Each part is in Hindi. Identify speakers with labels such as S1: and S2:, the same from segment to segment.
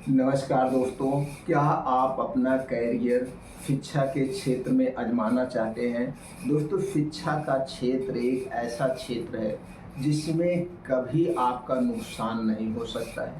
S1: नमस्कार दोस्तों, क्या आप अपना कैरियर शिक्षा के क्षेत्र में आजमाना चाहते हैं? दोस्तों, शिक्षा का क्षेत्र एक ऐसा क्षेत्र है जिसमें कभी आपका नुकसान नहीं हो सकता है।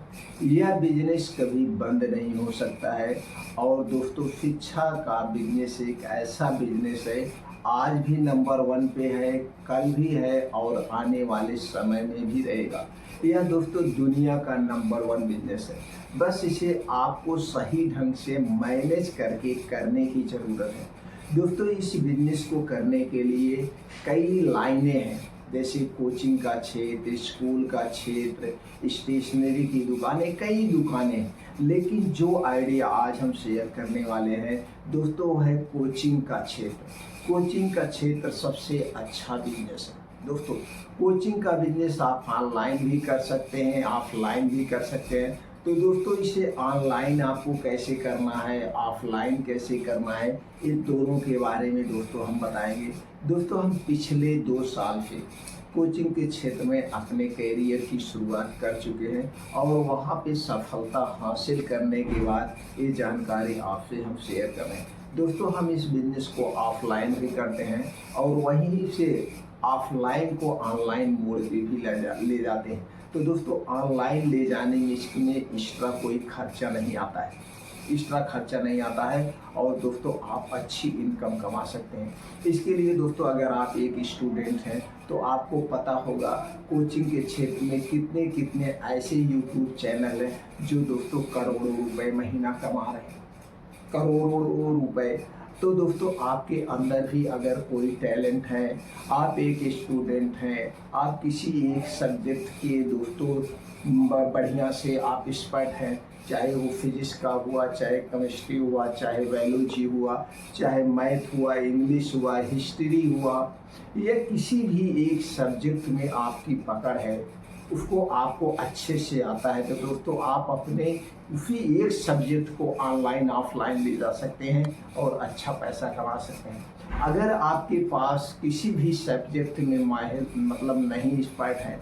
S1: यह बिजनेस कभी बंद नहीं हो सकता है। और दोस्तों, शिक्षा का बिजनेस एक ऐसा बिजनेस है, आज भी नंबर 1 पे है, कल भी है और आने वाले समय में भी रहेगा। यह दोस्तों दुनिया का नंबर 1 बिजनेस है। बस इसे आपको सही ढंग से मैनेज करके करने की ज़रूरत है। दोस्तों, इस बिजनेस को करने के लिए कई लाइनें हैं, जैसे कोचिंग का क्षेत्र, स्कूल का क्षेत्र, स्टेशनरी की दुकानें, कई दुकानें हैं। लेकिन जो आइडिया आज हम शेयर करने वाले हैं दोस्तों, वो है कोचिंग का क्षेत्र। कोचिंग का क्षेत्र सबसे अच्छा बिजनेस है। दोस्तों, कोचिंग का बिजनेस आप ऑनलाइन भी कर सकते हैं, ऑफलाइन भी कर सकते हैं। तो दोस्तों, इसे ऑनलाइन आपको कैसे करना है, ऑफलाइन कैसे करना है, इन दोनों के बारे में दोस्तों हम बताएंगे। दोस्तों, हम पिछले 2 साल से कोचिंग के क्षेत्र में अपने कैरियर की शुरुआत कर चुके हैं और वहाँ पे सफलता हासिल करने के बाद ये जानकारी आपसे हम शेयर कर रहे हैं। दोस्तों, हम इस बिजनेस को ऑफलाइन भी करते हैं और वहीं से ऑफलाइन को ऑनलाइन मोड पे भी ले जाते हैं। तो दोस्तों, ऑनलाइन ले जाने में इसमें एक्स्ट्रा कोई खर्चा नहीं आता है, एक्स्ट्रा खर्चा नहीं आता है और दोस्तों आप अच्छी इनकम कमा सकते हैं। इसके लिए दोस्तों, अगर आप एक स्टूडेंट हैं तो आपको पता होगा कोचिंग के क्षेत्र में कितने कितने ऐसे यूट्यूब चैनल हैं जो दोस्तों करोड़ों रुपए महीना कमा रहे हैं, करोड़ों रुपए। तो दोस्तों, आपके अंदर भी अगर कोई टैलेंट है, आप एक स्टूडेंट हैं, आप किसी एक सब्जेक्ट के दोस्तों बढ़िया से आप एक्सपर्ट हैं, चाहे वो फिजिक्स का हुआ, चाहे केमिस्ट्री हुआ, चाहे बायोलॉजी हुआ, चाहे मैथ हुआ, इंग्लिश हुआ, हिस्ट्री हुआ, या किसी भी एक सब्जेक्ट में आपकी पकड़ है, उसको आपको अच्छे से आता है, तो दोस्तों आप अपने उसी एक सब्जेक्ट को ऑनलाइन ऑफलाइन ले जा सकते हैं और अच्छा पैसा कमा सकते हैं। अगर आपके पास किसी भी सब्जेक्ट में माहिर नहीं एक्सपर्ट हैं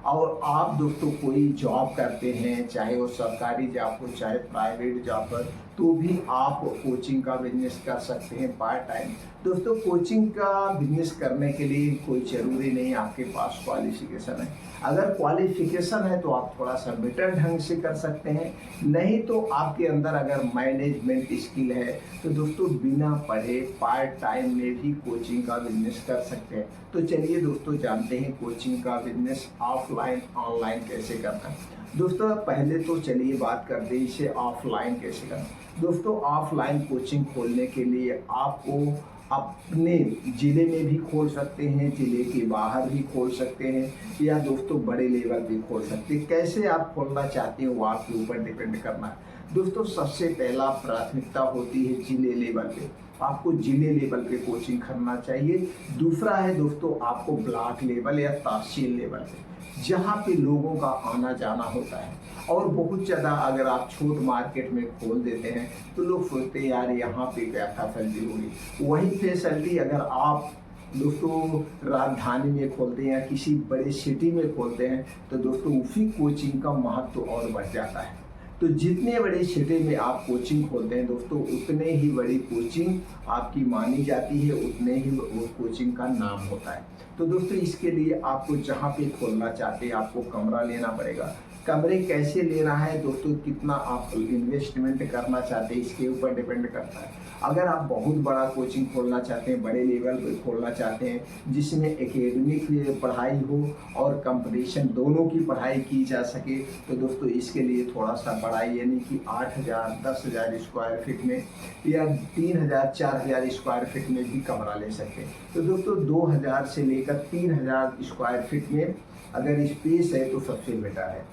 S1: और आप दोस्तों कोई जॉब करते हैं, चाहे वो सरकारी जॉब हो चाहे प्राइवेट जॉब हो, तो भी आप कोचिंग का बिजनेस कर सकते हैं पार्ट टाइम। दोस्तों, कोचिंग का बिजनेस करने के लिए कोई ज़रूरी नहीं आपके पास क्वालिफिकेशन है। अगर क्वालिफिकेशन है तो आप थोड़ा सा बेटर ढंग से कर सकते हैं, नहीं तो आपके अंदर अगर मैनेजमेंट स्किल है तो दोस्तों बिना पढ़े पार्ट टाइम में भी कोचिंग का बिजनेस कर सकते हैं। तो चलिए दोस्तों, जानते हैं कोचिंग का बिजनेस ऑफलाइन ऑनलाइन कैसे करना है। दोस्तों, पहले तो चलिए बात करते हैं इसे ऑफलाइन कैसे करना है। दोस्तों, ऑफलाइन कोचिंग खोलने के लिए आपको अपने ज़िले में भी खोल सकते हैं, ज़िले के बाहर भी खोल सकते हैं, या दोस्तों बड़े लेवल पे खोल सकते हैं। कैसे आप खोलना चाहते हैं वो आपके ऊपर डिपेंड करना है। दोस्तों, सबसे पहला प्राथमिकता होती है ज़िले लेवल पे, आपको ज़िले लेवल पे कोचिंग करना चाहिए। दूसरा है दोस्तों, आपको ब्लॉक लेवल या तहसील लेवल पे, जहाँ पे लोगों का आना जाना होता है। और बहुत ज़्यादा अगर आप छोट मार्केट में खोल देते हैं तो लोग सोचते हैं यार यहाँ पे क्या फैसिलिटी होगी। वही फैसिलिटी अगर आप दोस्तों राजधानी में खोलते हैं या किसी बड़े सिटी में खोलते हैं तो दोस्तों उसी कोचिंग का महत्व और बढ़ जाता है। तो जितने बड़े सिटी में आप कोचिंग खोलते हैं दोस्तों, उतने ही बड़ी कोचिंग आपकी मानी जाती है, उतने ही वो कोचिंग का नाम होता है। तो दोस्तों, इसके लिए आपको जहाँ पे खोलना चाहते हैं आपको कमरा लेना पड़ेगा। कमरे कैसे लेना है दोस्तों, कितना आप इन्वेस्टमेंट करना चाहते हैं इसके ऊपर डिपेंड करता है। अगर आप बहुत बड़ा कोचिंग खोलना चाहते हैं, बड़े लेवल पे खोलना चाहते हैं जिसमें एकेडमिक पढ़ाई हो और कंपटीशन दोनों की पढ़ाई की जा सके, तो दोस्तों इसके लिए थोड़ा सा बड़ा यानी कि 8,000 10,000 स्क्वायर फीट में या 3,000 4,000 स्क्वायर फीट में भी कमरा ले सकते हैं। तो दोस्तों 2,000 से लेकर 3,000 स्क्वायर फीट में अगर स्पेस है तो सबसे बेटर है।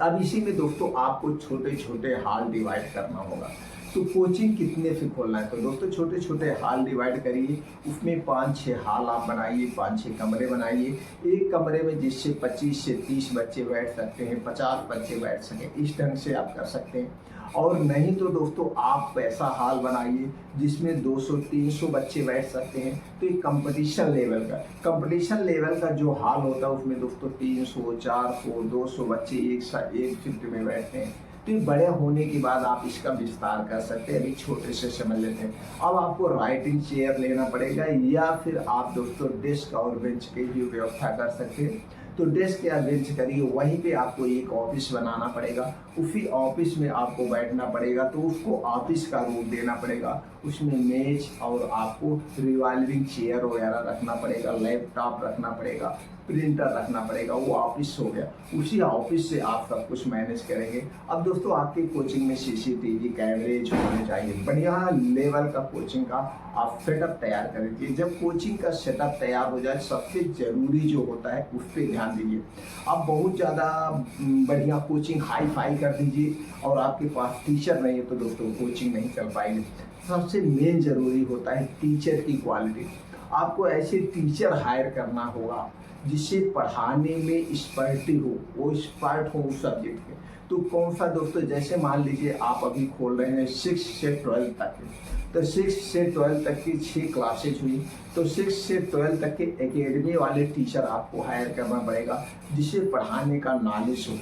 S1: अब इसी में दोस्तों आपको छोटे छोटे हॉल डिवाइड करना होगा। तो कोचिंग कितने से खोलना है, तो दोस्तों छोटे छोटे हॉल डिवाइड करिए, उसमें 5-6 हॉल आप बनाइए, 5-6 कमरे बनाइए। एक कमरे में जिससे 25 से 30 बच्चे बैठ सकते हैं, 50 बच्चे बैठ सकें, इस ढंग से आप कर सकते हैं। और नहीं तो दोस्तों आप ऐसा हॉल बनाइए जिसमें 200-300 बच्चे बैठ सकते हैं। तो एक कंपटीशन लेवल का जो हॉल होता है उसमें दोस्तों 300, 400, 200 बच्चे एक शिफ्ट में बैठते हैं। तो ये बड़े होने के बाद आप इसका विस्तार कर सकते हैं। अभी छोटे से समझ लेते हैं। अब आपको राइटिंग चेयर लेना पड़ेगा या फिर आप दोस्तों डेस्क और बेंच की भी व्यवस्था कर सकते हैं। तो डेस्क या बेंच करिए, वहीं पे आपको एक ऑफिस बनाना पड़ेगा, उसी ऑफिस में आपको बैठना पड़ेगा। तो उसको ऑफिस का रूप देना पड़ेगा, उसमें मेज और आपको रिवॉल्विंग चेयर वगैरह रखना पड़ेगा, लैपटॉप रखना पड़ेगा, प्रिंटर रखना पड़ेगा। वो ऑफिस हो गया, उसी ऑफिस से आप सब कुछ मैनेज करेंगे। अब दोस्तों आपकी कोचिंग में सीसीटीवी कैमरेज होने चाहिए, बढ़िया लेवल का कोचिंग का आप सेटअप तैयार कर दीजिए। जब कोचिंग का सेटअप तैयार हो जाए, सबसे ज़रूरी जो होता है उस पर ध्यान दीजिए। आप बहुत ज़्यादा बढ़िया कोचिंग हाई फाई कर दीजिए और आपके पास टीचर नहीं है तो दोस्तों कोचिंग नहीं चल पाएगी। सबसे मेन ज़रूरी होता है टीचर की क्वालिटी। आपको ऐसे टीचर हायर करना होगा जिससे पढ़ाने में एक्सपर्टी हो, वो एक्सपर्ट हो उस सब्जेक्ट के। तो कौन सा दोस्तों, जैसे मान लीजिए आप अभी खोल रहे हैं 6 से 12 तक के, तो 6 से 12 तक की 6 क्लासेज हुई, तो 6 से 12 तक के एकेडमी वाले टीचर आपको हायर करना पड़ेगा जिससे पढ़ाने का नॉलेज हो।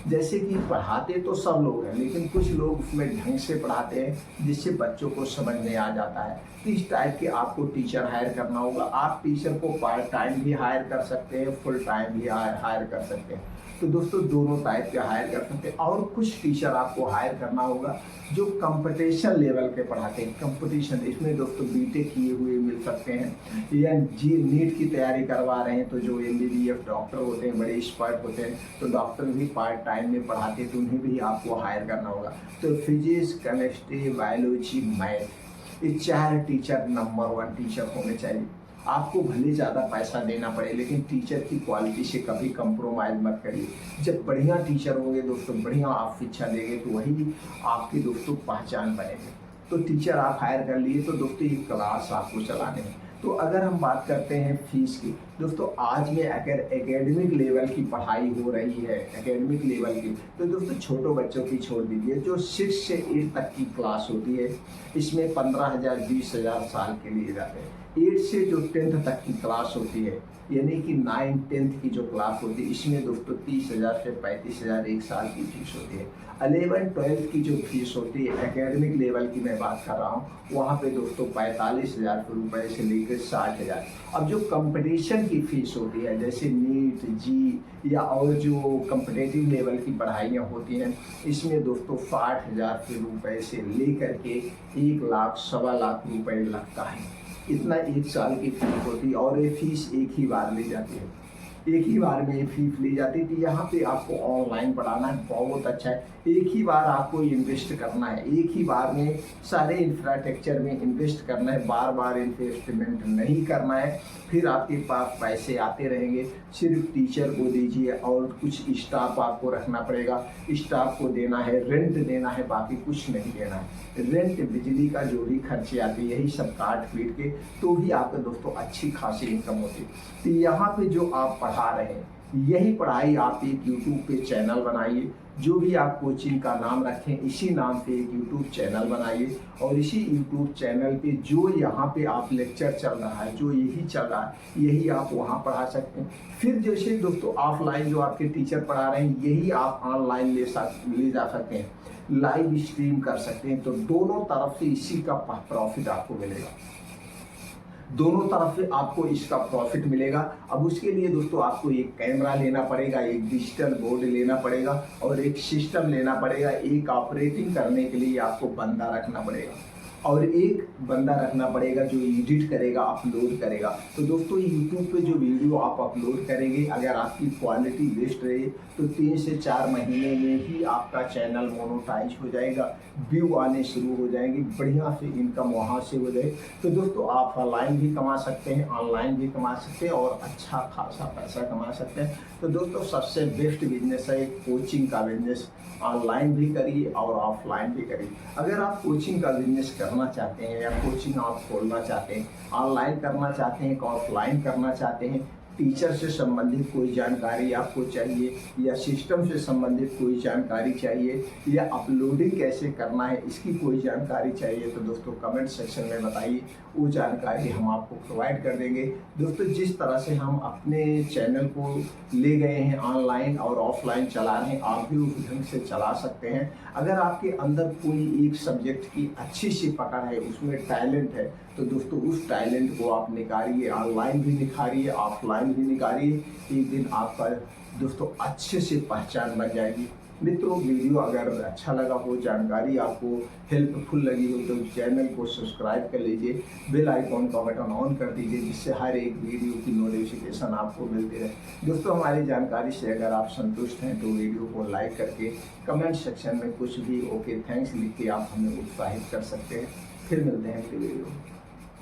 S1: जैसे कि पढ़ाते तो सब लोग हैं, लेकिन कुछ लोग उसमें ढंग से पढ़ाते हैं जिससे बच्चों को समझ में आ जाता है। तो इस टाइप के आपको टीचर हायर करना होगा। आप टीचर को पार्ट टाइम भी हायर कर सकते हैं, फुल टाइम भी हायर कर सकते हैं। तो दोस्तों दोनों टाइप के हायर कर सकते हैं। और कुछ टीचर आपको हायर करना होगा जो कंपटीशन लेवल के पढ़ाते हैं। कंपटीशन इसमें दोस्तों बीटेक किए हुए मिल सकते हैं या जी नीट की तैयारी करवा रहे हैं, तो जो MBBS डॉक्टर होते हैं, बड़े एक्सपर्ट होते हैं, तो डॉक्टर भी पार्ट टाइम में पढ़ाते हैं, तो उन्हें भी आपको हायर करना होगा। तो फिजिक्स, केमिस्ट्री, बायोलॉजी, मैथ, ये 4 टीचर नंबर 1 टीचर होने चाहिए। आपको भले ज़्यादा पैसा देना पड़े, लेकिन टीचर की क्वालिटी से कभी कंप्रोमाइज़ मत करिए। जब बढ़िया टीचर होंगे दोस्तों, बढ़िया आप शिक्षा देंगे, तो वही आपकी दोस्तों पहचान बनेगी। तो टीचर आप हायर कर लिए, तो दोस्तों ये क्लास आपको चलाने हैं। तो अगर हम बात करते हैं फीस की, दोस्तों आज में अगर एकेडमिक लेवल की पढ़ाई हो रही है, एकेडमिक लेवल की, तो दोस्तों छोटो बच्चों की छोड़ दीजिए। जो 6 से 8 तक की क्लास होती है, इसमें 15,000 20,000 साल के लिए जाते हैं। 8 से जो 10th तक की क्लास होती है, यानी कि 9 10th की जो क्लास होती है, इसमें दोस्तों 30,000 से 35,000 एक साल की फीस होती है। 11 12 की जो फीस होती है एकेडमिक लेवल की मैं बात कर रहा हूँ, वहाँ पे दोस्तों 45,000 रुपये से लेकर 60,000। अब जो कंपटीशन की फीस होती है, जैसे नीट, जी या और जो कम्पिटेटिव लेवल की पढ़ाइयाँ होती हैं, इसमें दोस्तों 60,000 रुपये से लेकर के 1 लाख 1.25 लाख रुपये लगता है। इतना 1 साल की फीस होती है और ये फीस एक ही बार ली जाती है, एक ही बार में ये फीस ली जाती है। तो यहाँ पे आपको ऑनलाइन पढ़ाना है, बहुत अच्छा है। एक ही बार आपको इन्वेस्ट करना है, एक ही बार में सारे इंफ्रास्ट्रक्चर में इन्वेस्ट करना है, बार बार इन्वेस्टमेंट नहीं करना है। फिर आपके पास पैसे आते रहेंगे। सिर्फ टीचर को दीजिए और कुछ स्टाफ आपको रखना पड़ेगा, स्टाफ को देना है, रेंट देना है, बाकी कुछ नहीं देना है। रेंट, बिजली का जो भी खर्चे आते हैं, यही सब काट पीट के तो भी आपके दोस्तों अच्छी खासी इनकम होती है। तो यहाँ पे जो आप पढ़ा रहे हैं, यही पढ़ाई आप एक यूट्यूब पे चैनल बनाइए। जो भी आप कोचिंग का नाम रखें, इसी नाम पे एक यूट्यूब चैनल बनाइए और इसी यूट्यूब चैनल पे जो यहाँ पे आप लेक्चर चल रहा है, जो यही चल रहा है, यही आप वहाँ पढ़ा सकते हैं। फिर जैसे दोस्तों ऑफलाइन जो आपके टीचर पढ़ा रहे हैं, यही आप ऑनलाइन ले जा सकते हैं, लाइव स्ट्रीम कर सकते हैं। तो दोनों तरफ से इसी का प्रॉफिट आपको मिलेगा, दोनों तरफ से आपको इसका प्रॉफिट मिलेगा। अब उसके लिए दोस्तों आपको एक कैमरा लेना पड़ेगा, एक डिजिटल बोर्ड लेना पड़ेगा और एक सिस्टम लेना पड़ेगा। एक ऑपरेटिंग करने के लिए आपको बंदा रखना पड़ेगा और एक बंदा रखना पड़ेगा जो एडिट करेगा, अपलोड करेगा। तो दोस्तों यूट्यूब पे जो वीडियो आप अपलोड करेंगे, अगर आपकी क्वालिटी बेस्ट रहे, तो 3 से 4 महीने में ही आपका चैनल मोनेटाइज हो जाएगा, व्यू आने शुरू हो जाएंगे, बढ़िया से इनकम वहाँ से हो जाए। तो दोस्तों आप ऑनलाइन भी कमा सकते हैं, ऑनलाइन भी कमा सकते हैं और अच्छा खासा पैसा कमा सकते हैं। तो दोस्तों सबसे बेस्ट बिजनेस है कोचिंग का बिजनेस। ऑनलाइन भी करिए और ऑफलाइन भी करिए। अगर आप कोचिंग का बिजनेस करना चाहते हैं या कोचिंग आप खोलना चाहते हैं, ऑनलाइन करना चाहते हैं, ऑफलाइन करना चाहते हैं, टीचर से संबंधित कोई जानकारी आपको चाहिए, या सिस्टम से संबंधित कोई जानकारी चाहिए, या अपलोडिंग कैसे करना है इसकी कोई जानकारी चाहिए, तो दोस्तों कमेंट सेक्शन में बताइए, वो जानकारी हम आपको प्रोवाइड कर देंगे। दोस्तों जिस तरह से हम अपने चैनल को ले गए हैं ऑनलाइन और ऑफलाइन चला रहे हैं, आप भी उस ढंग से चला सकते हैं। अगर आपके अंदर कोई एक सब्जेक्ट की अच्छी सी पकड़ है, उसमें टैलेंट है, तो दोस्तों उस टैलेंट को आप निखारिए, ऑनलाइन भी निखारिए, ऑफलाइन भी निखारिए। एक दिन आपका दोस्तों अच्छे से पहचान बन जाएगी। मित्रों वीडियो अगर अच्छा लगा हो, जानकारी आपको हेल्पफुल लगी हो, तो चैनल को सब्सक्राइब कर लीजिए, बेल आइकॉन का बटन ऑन कर दीजिए, जिससे हर एक वीडियो की नोटिफिकेशन आपको मिलती रहे। दोस्तों हमारी जानकारी से अगर आप संतुष्ट हैं तो वीडियो को लाइक करके कमेंट सेक्शन में कुछ भी ओके थैंक्स लिख के आप हमें उत्साहित कर सकते हैं। फिर मिलते हैं अगली वीडियो में।